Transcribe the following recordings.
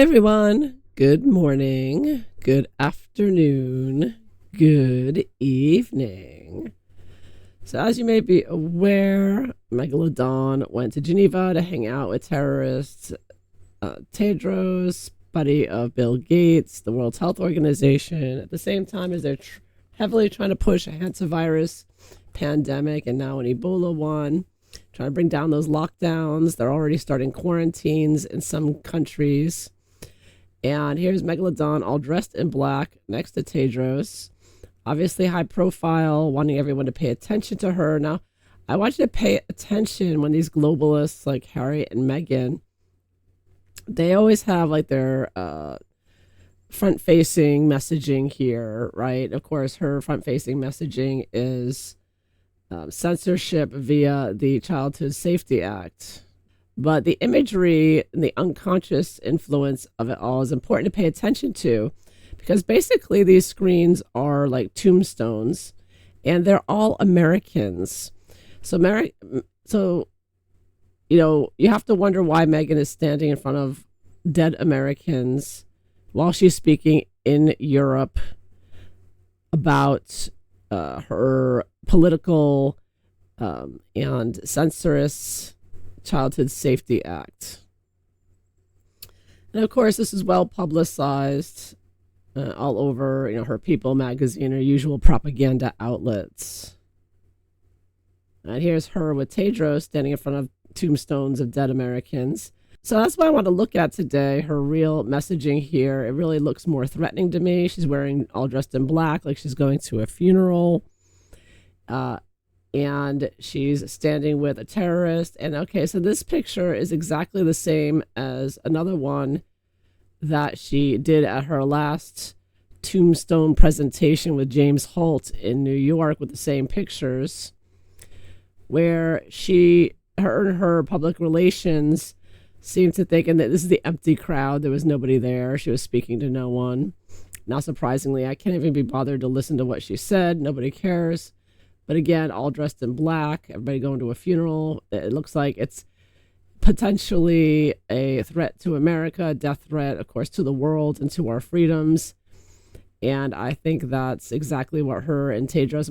everyone. Good morning, good afternoon, good evening. So as you may be aware, Megalodon went to Geneva to hang out with terrorists. Tedros, buddy of Bill Gates, the World Health Organization, at the same time as they're heavily trying to push a hantavirus pandemic and now an Ebola one, trying to bring down those lockdowns. They're already starting quarantines in some countries. And here's Megalodon all dressed in black next to Tedros. Obviously high profile, wanting everyone to pay attention to her. Now, I want you to pay attention when these globalists like Harry and Meghan, they always have like their front-facing messaging here, right? Of course, her front-facing messaging is censorship via the Childhood Safety Act. But the imagery and the unconscious influence of it all is important to pay attention to, because basically these screens are like tombstones and they're all Americans. So you have to wonder why Meghan is standing in front of dead Americans while she's speaking in Europe about her political and censorious Childhood Safety Act. And of course, this is well publicized all over, her People magazine, her usual propaganda outlets. And here's her with Tedros standing in front of tombstones of dead Americans. So that's what I want to look at today, her real messaging here. It really looks more threatening to me. She's wearing all dressed in black, like she's going to a funeral. And she's standing with a terrorist. And okay, so this picture is exactly the same as another one that she did at her last tombstone presentation with James Holt in New York, with the same pictures, where her public relations seemed to think, and that this is the empty crowd, there was nobody there, she was speaking to no one. Now, surprisingly, I can't even be bothered to listen to what she said. Nobody cares. But again, all dressed in black, everybody going to a funeral. It looks like it's potentially a threat to America, a death threat, of course, to the world and to our freedoms. And I think that's exactly what her and Tedros,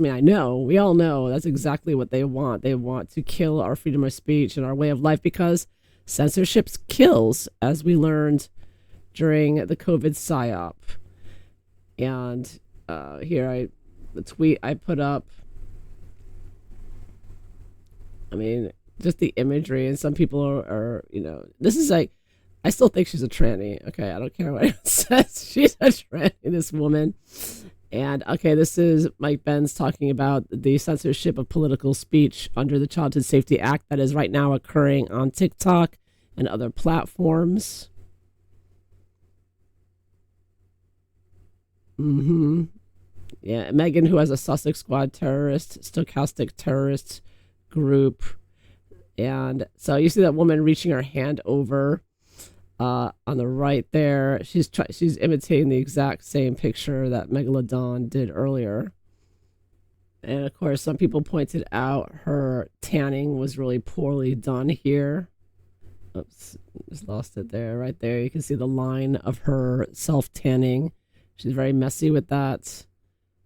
we all know that's exactly what they want. They want to kill our freedom of speech and our way of life, because censorship kills, as we learned during the COVID psyop. And here, the tweet I put up, just the imagery, and some people are this is like, I still think she's a tranny. Okay, I don't care what anyone says. She's a tranny, this woman. And okay, this is Mike Benz talking about the censorship of political speech under the Childhood Safety Act that is right now occurring on TikTok and other platforms. Yeah, Meghan, who has a Sussex Squad terrorist, stochastic terrorist group. And so you see that woman reaching her hand over on the right there. She's imitating the exact same picture that Megalodon did earlier. And of course, some people pointed out her tanning was really poorly done here. Oops, just lost it there. Right there, you can see the line of her self-tanning. She's very messy with that.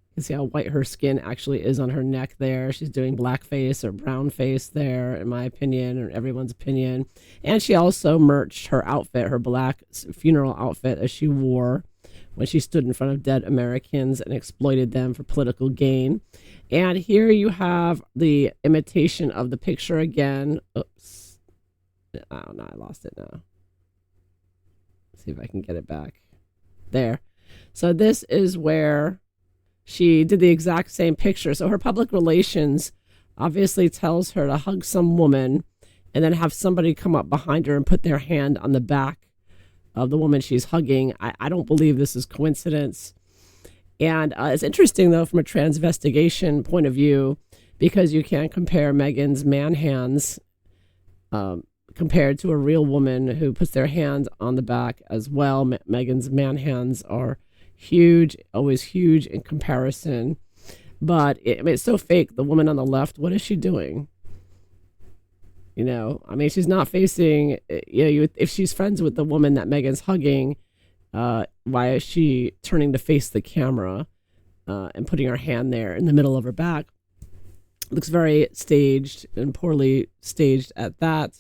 You can see how white her skin actually is on her neck there. She's doing blackface or brown face there, in my opinion, or everyone's opinion. And she also merged her outfit, her black funeral outfit, as she wore when she stood in front of dead Americans and exploited them for political gain. And here you have the imitation of the picture again. Oops. Oh, no, I lost it now. Let's see if I can get it back. There. So this is where she did the exact same picture. So her public relations obviously tells her to hug some woman and then have somebody come up behind her and put their hand on the back of the woman she's hugging. I don't believe this is coincidence. And it's interesting, though, from a transvestigation point of view, because you can't compare Meghan's man hands compared to a real woman who puts their hand on the back as well. Meghan's man hands are huge, always huge in comparison. But it's so fake. The woman on the left, what is she doing? You know, I mean, she's not facing, if she's friends with the woman that Meghan's hugging, why is she turning to face the camera and putting her hand there in the middle of her back? Looks very staged and poorly staged at that.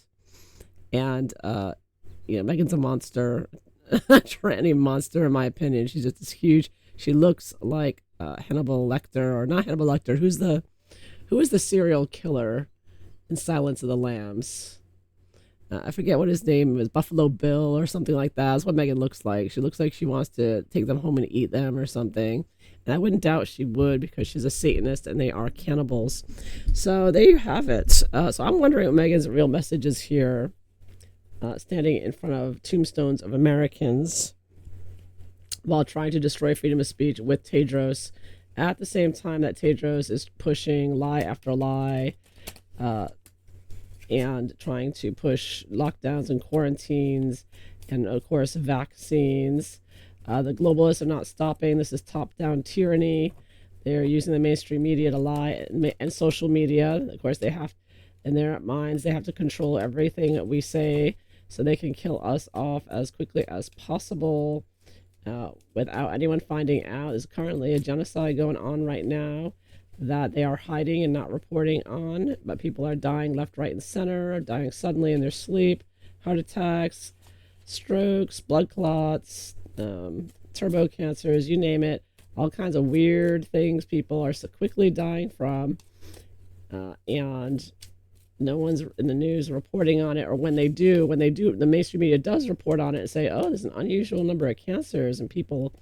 And, Meghan's a monster, a tranny monster, in my opinion. She's just this huge. She looks like Hannibal Lecter, or not Hannibal Lecter. Who is the serial killer in Silence of the Lambs? I forget what his name was, Buffalo Bill or something like that. That's what Meghan looks like. She looks like she wants to take them home and eat them or something. And I wouldn't doubt she would, because she's a Satanist and they are cannibals. So there you have it. So I'm wondering what Meghan's real message is here, standing in front of tombstones of Americans while trying to destroy freedom of speech with Tedros, at the same time that Tedros is pushing lie after lie, and trying to push lockdowns and quarantines and, of course, vaccines. The globalists are not stopping. This is top-down tyranny. They're using the mainstream media to lie, and social media. Of course, they have, in their minds, they have to control everything that we say so they can kill us off as quickly as possible without anyone finding out. There's currently a genocide going on right now that they are hiding and not reporting on, but people are dying left, right, and center, dying suddenly in their sleep, heart attacks, strokes, blood clots, turbo cancers, you name it. All kinds of weird things people are so quickly dying from, and no one's in the news reporting on it. Or when they do, the mainstream media does report on it and say, oh, there's an unusual number of cancers and people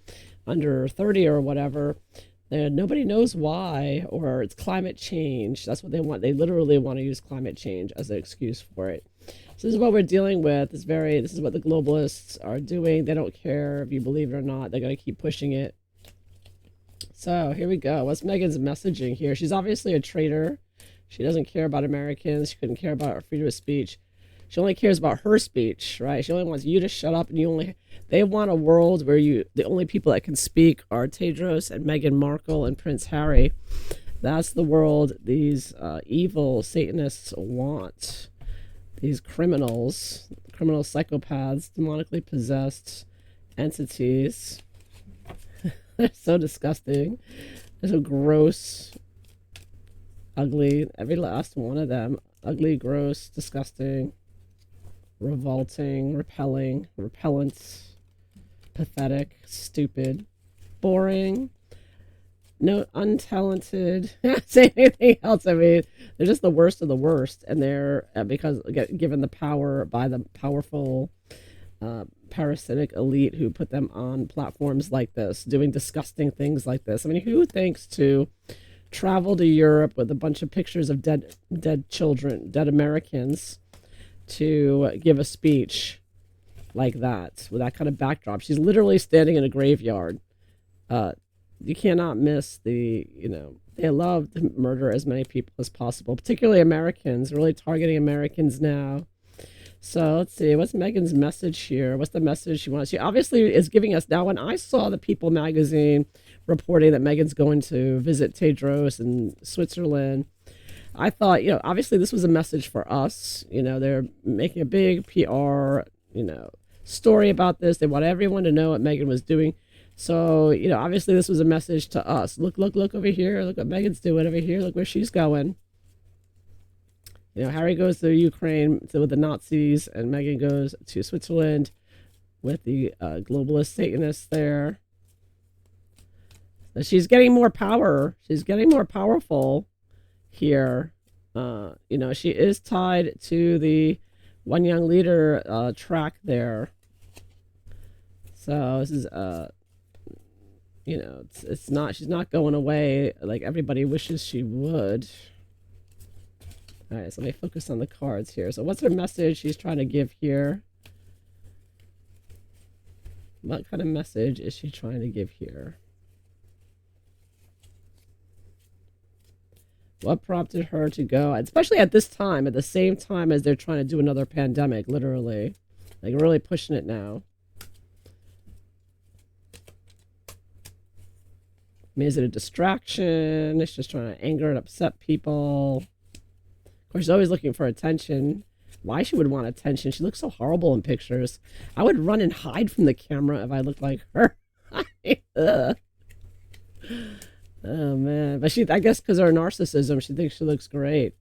under 30 or whatever. Nobody knows why, or it's climate change. That's what they want. They literally want to use climate change as an excuse for it. So this is what we're dealing with. This is what the globalists are doing. They don't care if you believe it or not. They're going to keep pushing it. So here we go. What's Meghan's messaging here? She's obviously a traitor. She doesn't care about Americans. She couldn't care about our freedom of speech. She only cares about her speech, right? She only wants you to shut up, and they want a world where the only people that can speak are Tedros and Meghan Markle and Prince Harry. That's the world these evil Satanists want. These criminal psychopaths, demonically possessed entities. They're so disgusting. They're so gross, ugly. Every last one of them. Ugly, gross, disgusting, revolting, repellent, pathetic, stupid, boring, no, untalented. Say anything else. I mean, they're just the worst of the worst, and they're because given the power by the powerful parasitic elite who put them on platforms like this, doing disgusting things like this. I mean, who thinks to travel to Europe with a bunch of pictures of dead children, dead Americans, to give a speech like that with that kind of backdrop? She's literally standing in a graveyard. You cannot miss they love to murder as many people as possible, particularly Americans, really targeting Americans now. So let's see, what's Meghan's message here? What's the message she wants? She obviously is giving us, now when I saw the People magazine reporting that Meghan's going to visit Tedros in Switzerland, I thought, obviously this was a message for us. They're making a big PR, story about this. They want everyone to know what Meghan was doing. So, obviously this was a message to us. Look over here. Look what Meghan's doing over here. Look where she's going. Harry goes to Ukraine with the Nazis, and Meghan goes to Switzerland with the globalist Satanists there. So she's getting more power. She's getting more powerful here. She is tied to the One Young Leader track there. So this is it's not, she's not going away like everybody wishes she would. All right, so let me focus on the cards here. So what's her message she's trying to give here? What kind of message is she trying to give here? What prompted her to go, especially at this time, at the same time as they're trying to do another pandemic, literally, like really pushing it now? I mean, is it a distraction? It's just trying to anger and upset people. Of course, she's always looking for attention. Why she would want attention? She looks so horrible in pictures. I would run and hide from the camera if I looked like her. Ugh. Oh man, but I guess because of her narcissism, she thinks she looks great.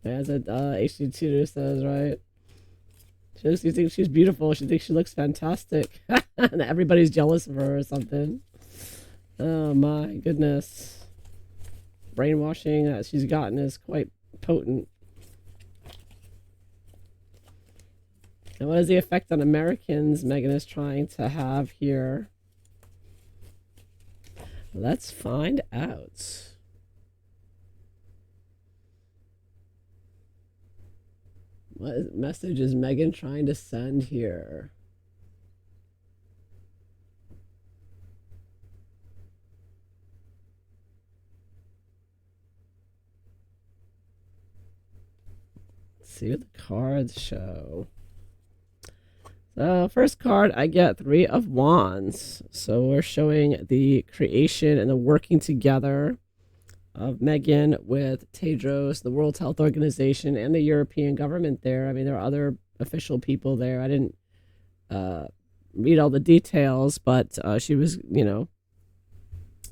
As HD Tutor says, right? She thinks she's beautiful. She thinks she looks fantastic. And everybody's jealous of her or something. Oh my goodness. Brainwashing that she's gotten is quite potent. And what is the effect on Americans Meghan is trying to have here? Let's find out. What message is Meghan trying to send here? Let's see what the cards show. So first card, I get 3 of Wands. So we're showing the creation and the working together of Meghan with Tedros, the World Health Organization, and the European government there. I mean, there are other official people there. I didn't read all the details, but she was,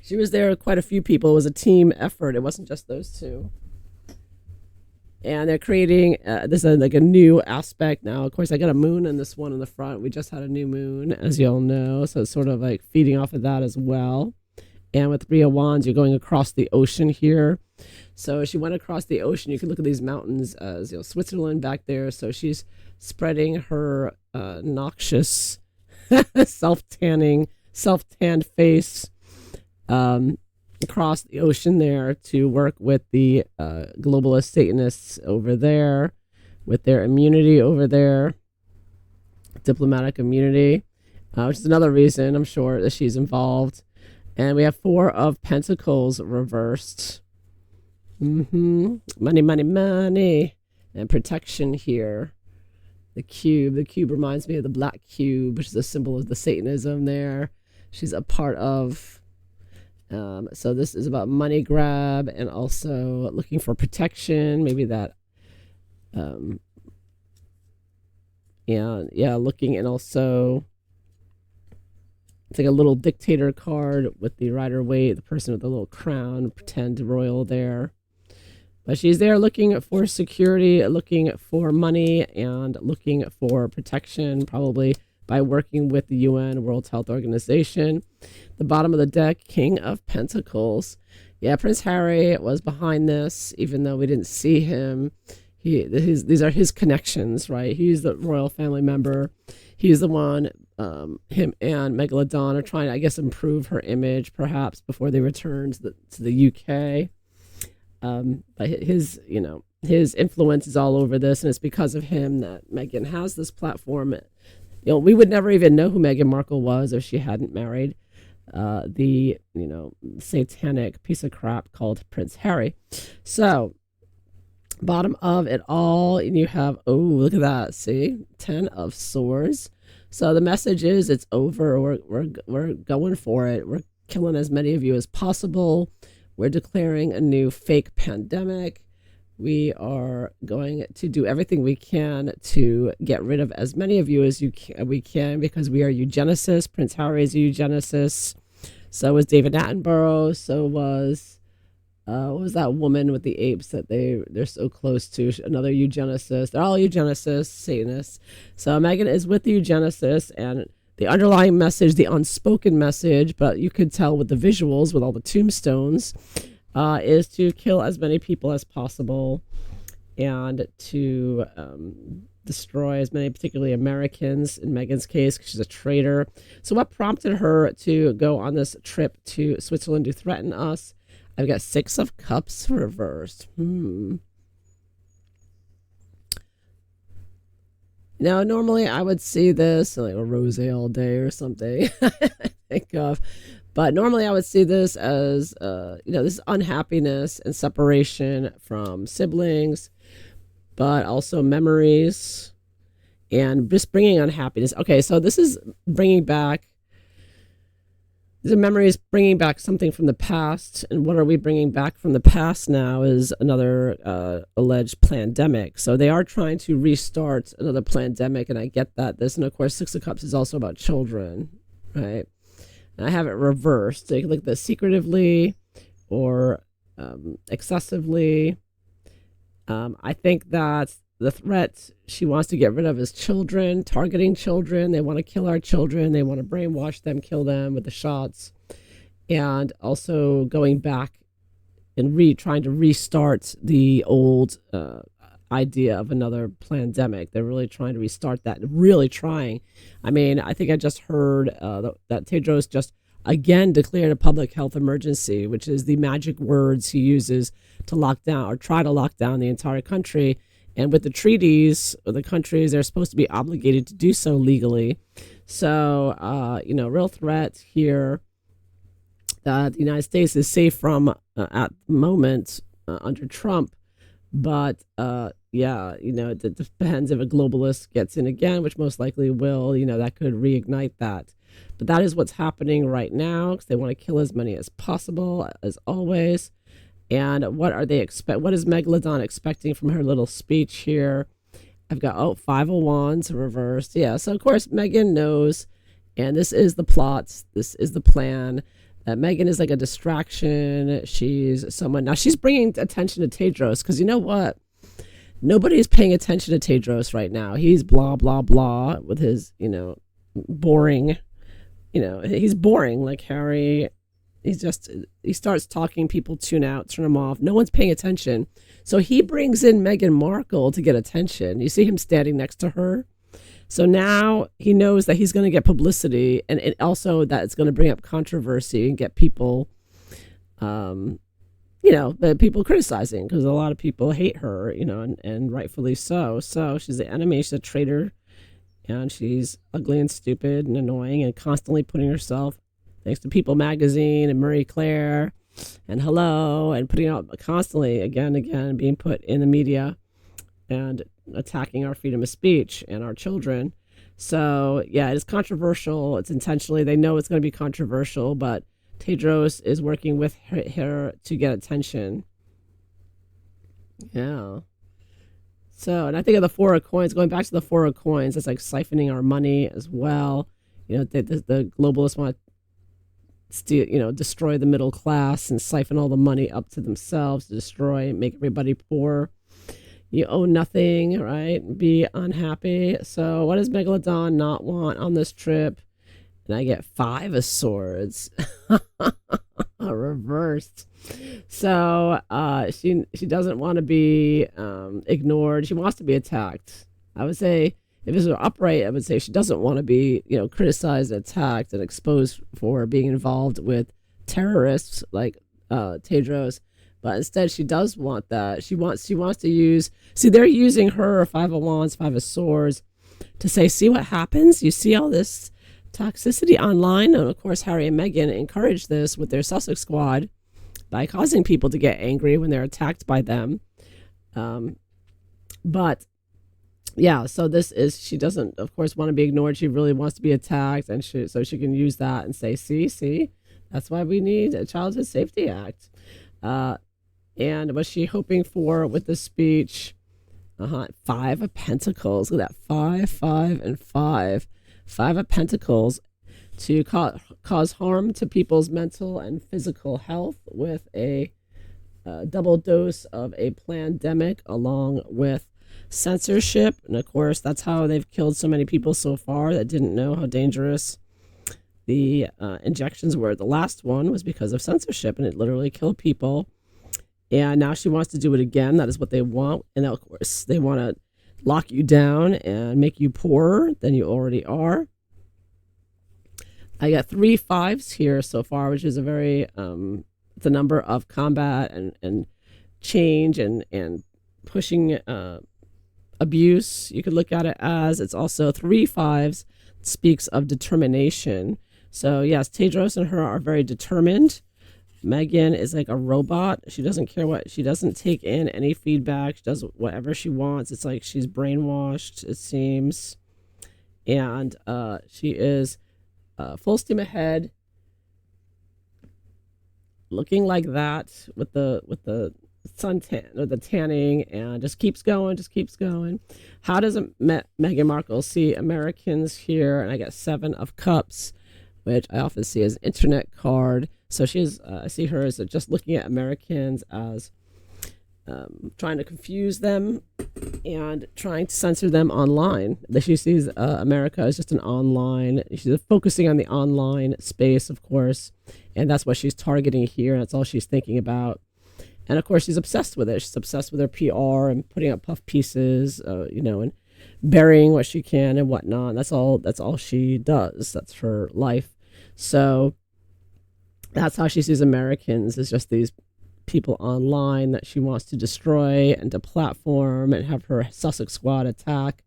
she was there with quite a few people. It was a team effort. It wasn't just those two. And they're creating, this is like a new aspect now. Of course, I got a moon in this one in the front. We just had a new moon, as you all know. So it's sort of like feeding off of that as well. And with 3 of Wands, you're going across the ocean here. So she went across the ocean. You can look at these mountains as, Switzerland back there. So she's spreading her noxious self-tanned face across the ocean there to work with the globalist Satanists over there with their immunity over there, diplomatic immunity, which is another reason I'm sure that she's involved. And we have 4 of Pentacles reversed. Money, money, money. And protection here. The cube. The cube reminds me of the black cube, which is a symbol of the Satanism there. She's a part of. So this is about money grab and also looking for protection. Maybe that. Looking and also. It's like a little dictator card with the Rider-Waite, the person with the little crown, pretend royal there. But she's there looking for security, looking for money, and looking for protection, probably by working with the UN, World Health Organization. The bottom of the deck, King of Pentacles. Yeah, Prince Harry was behind this, even though we didn't see him. These are his connections, right? He's the royal family member. He's the one, him and Megalodon are trying to, I guess, improve her image, perhaps, before they return to the UK. But his influence is all over this, and it's because of him that Meghan has this platform. We would never even know who Meghan Markle was if she hadn't married the satanic piece of crap called Prince Harry. So, bottom of it all, and you have, oh, look at that, see, 10 of Swords. So the message is it's over. We're going for it. We're killing as many of you as possible. We're declaring a new fake pandemic. We are going to do everything we can to get rid of as many of you as we can, because we are eugenicists. Prince Harry is a eugenicist. So was David Attenborough. So was what was that woman with the apes that they're so close to? Another eugenicist. They're all eugenicists, Satanists. So Meghan is with the eugenicists, and the underlying message, the unspoken message, but you could tell with the visuals, with all the tombstones, is to kill as many people as possible and to destroy as many, particularly Americans, in Meghan's case, because she's a traitor. So what prompted her to go on this trip to Switzerland to threaten us? I've got 6 of Cups reversed. Now, normally I would see this like a rosé all day or something. I think of, but normally I would see this as this unhappiness and separation from siblings, but also memories – and just bringing unhappiness. Okay, so this is bringing back The memory is bringing back something from the past, and what are we bringing back from the past now is another alleged pandemic. So they are trying to restart another pandemic, and I get that. This, and of course, Six of Cups is also about children, right? And I have it reversed. So you can look at this secretively or excessively. I think that the threat she wants to get rid of is children, targeting children. They want to kill our children. They want to brainwash them, kill them with the shots. And also going back and trying to restart the old idea of another pandemic. They're really trying to restart that. Really trying. I mean, I think I just heard that Tedros just again declared a public health emergency, which is the magic words he uses to lock down or try to lock down the entire country. And with the treaties, the countries, they're supposed to be obligated to do so legally. So, real threat here that the United States is safe from at the moment under Trump. But it depends if a globalist gets in again, which most likely will, that could reignite that. But that is what's happening right now because they want to kill as many as possible, as always. And what are they what is Megalodon expecting from her little speech here? I've got, Five of Wands reversed. Yeah, so of course Meghan knows, and this is the plot, this is the plan, that Meghan is like a distraction. She's someone, now she's bringing attention to Tedros, because you know what? Nobody's paying attention to Tedros right now. He's blah, blah, blah with his, boring, he's boring like Harry. He starts talking, people tune out, turn him off. No one's paying attention. So he brings in Meghan Markle to get attention. You see him standing next to her. So now he knows that he's going to get publicity, and also that it's going to bring up controversy and get people, the people criticizing, because a lot of people hate her, and rightfully so. So she's the enemy. She's a traitor, and she's ugly and stupid and annoying and constantly putting herself, thanks to People Magazine and Marie Claire and Hello, and putting out constantly again and again, being put in the media and attacking our freedom of speech and our children. So yeah, it's controversial. It's intentionally, they know it's going to be controversial, but Tedros is working with her to get attention. Yeah. So, and I think of the Four of Coins, going back to the Four of Coins, it's like siphoning our money as well. The globalists want to steal, destroy the middle class and siphon all the money up to themselves, to destroy, make everybody poor. You own nothing, right? Be unhappy. So what does Megalodon not want on this trip? And I get Five of Swords. Reversed. So she doesn't want to be ignored. She wants to be attacked. I would say, if this were upright, I would say she doesn't want to be, criticized, attacked, and exposed for being involved with terrorists like Tedros. But instead, she does want that. She wants to use. See, they're using her Five of Wands, Five of Swords, to say, see what happens. You see all this toxicity online, and of course, Harry and Meghan encourage this with their Sussex Squad by causing people to get angry when they're attacked by them. But yeah, so she doesn't, of course, want to be ignored. She really wants to be attacked, and so she can use that and say, see, that's why we need a Childhood Safety Act. And was she hoping for with the speech? Five of Pentacles. Look at that, 5, 5, and 5. Five of Pentacles to cause harm to people's mental and physical health with a double dose of a pandemic, along with censorship. And of course, that's how they've killed so many people so far that didn't know how dangerous the injections were. The last one was because of censorship, and it literally killed people. And now she wants to do it again. That is what they want. And of course, they want to lock you down and make you poorer than you already are. I got 3 5s here so far, which is a very the number of combat and change and pushing abuse. You could look at it as, it's also 3 5s speaks of determination. So yes, Tedros and her are very determined. Meghan is like a robot. She doesn't care she doesn't take in any feedback. She does whatever she wants. It's like she's brainwashed, it seems. And she is full steam ahead. looking like that with the suntan or the tanning, and just keeps going, just keeps going. How does Meghan Markle see Americans here? And I get 7 of Cups, which I often see as an internet card. So she's, I see her as just looking at Americans as trying to confuse them and trying to censor them online. That she sees America as just an online. She's focusing on the online space, of course, and that's what she's targeting here. And that's all she's thinking about. And of course, she's obsessed with it. She's obsessed with her PR and putting up puff pieces, and burying what she can and whatnot. And that's all. That's all she does. That's her life. So that's how she sees Americans, as just these people online that she wants to destroy and to platform and have her Sussex Squad attack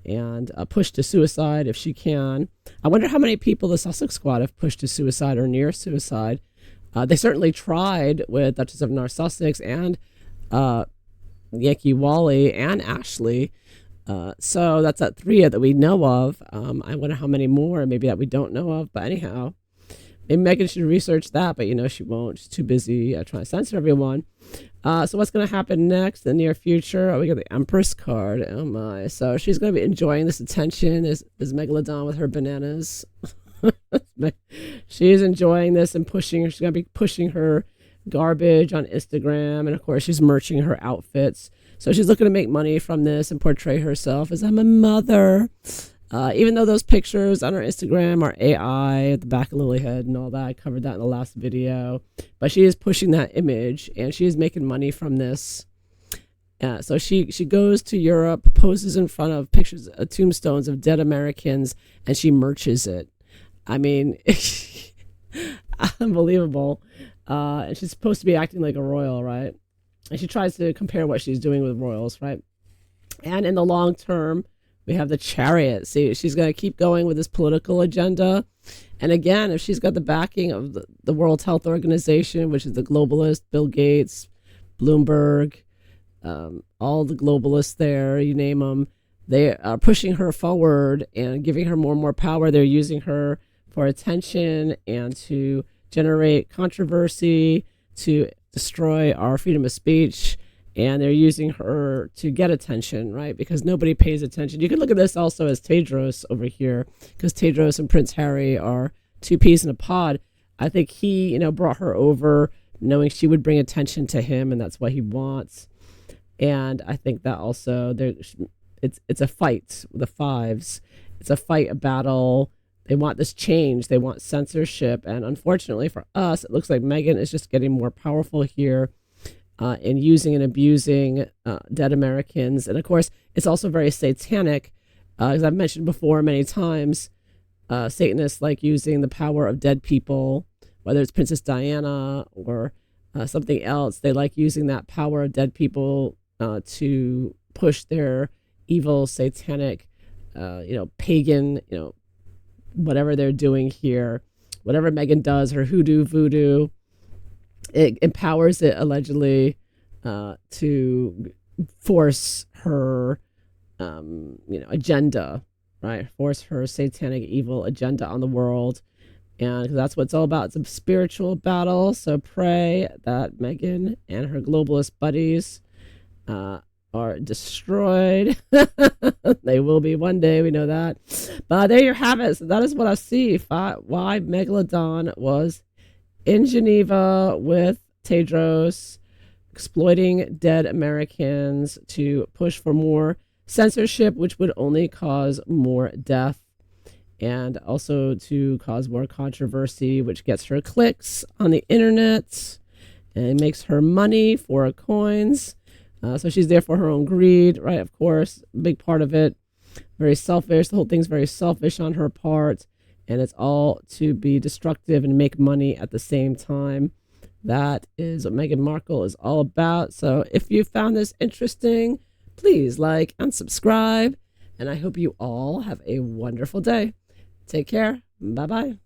and push to suicide if she can. I wonder how many people the Sussex Squad have pushed to suicide or near suicide. They certainly tried with Duchess of North Sussex and Yankee Wally and Ashley. So that's at 3 that we know of. I wonder how many more maybe that we don't know of. But anyhow, maybe Meghan should research that, but she won't. She's too busy trying to censor everyone. So what's going to happen next in the near future? Oh, we got the Empress card. Oh my. So she's going to be enjoying this attention. Is Megalodon with her bananas? She's enjoying this and pushing. She's going to be pushing her garbage on Instagram. And of course, she's merching her outfits. So she's looking to make money from this and portray herself as, I'm a mother. Even though those pictures on her Instagram are AI at the back of Lilyhead and all that, I covered that in the last video. But she is pushing that image and she is making money from this. So she goes to Europe, poses in front of pictures, tombstones of dead Americans, and she merches it. I mean, unbelievable. And she's supposed to be acting like a royal, right? And she tries to compare what she's doing with royals, right? And in the long term, we have the Chariot. See, she's going to keep going with this political agenda. And again, if she's got the backing of the World Health Organization, which is the globalist, Bill Gates, Bloomberg, all the globalists there, you name them, they are pushing her forward and giving her more and more power. They're using her for attention and to generate controversy, to destroy our freedom of speech. And they're using her to get attention, right? Because nobody pays attention. You can look at this also as Tedros over here, because Tedros and Prince Harry are 2 peas in a pod. I think he, brought her over knowing she would bring attention to him, and that's what he wants. And I think that also it's a fight with the 5s. It's a fight, a battle. They want this change. They want censorship. And unfortunately for us, it looks like Meghan is just getting more powerful here. In using and abusing dead Americans. And of course, it's also very satanic, as I've mentioned before many times. Satanists like using the power of dead people, whether it's Princess Diana or something else. They like using that power of dead people to push their evil, satanic, pagan, whatever they're doing here. Whatever Meghan does, her hoodoo, voodoo, it empowers it allegedly to force her, agenda, right? Force her satanic evil agenda on the world. And that's what it's all about. It's a spiritual battle. So pray that Meghan and her globalist buddies are destroyed. They will be one day. We know that. But there you have it. So that is what I see. Why Megalodon was in Geneva with Tedros, exploiting dead Americans to push for more censorship, which would only cause more death, and also to cause more controversy, which gets her clicks on the internet and makes her money for her coins. So she's there for her own greed, right? Of course, a big part of it. Very selfish. The whole thing's very selfish on her part. And it's all to be destructive and make money at the same time. That is what Meghan Markle is all about. So if you found this interesting, please like and subscribe. And I hope you all have a wonderful day. Take care. Bye-bye.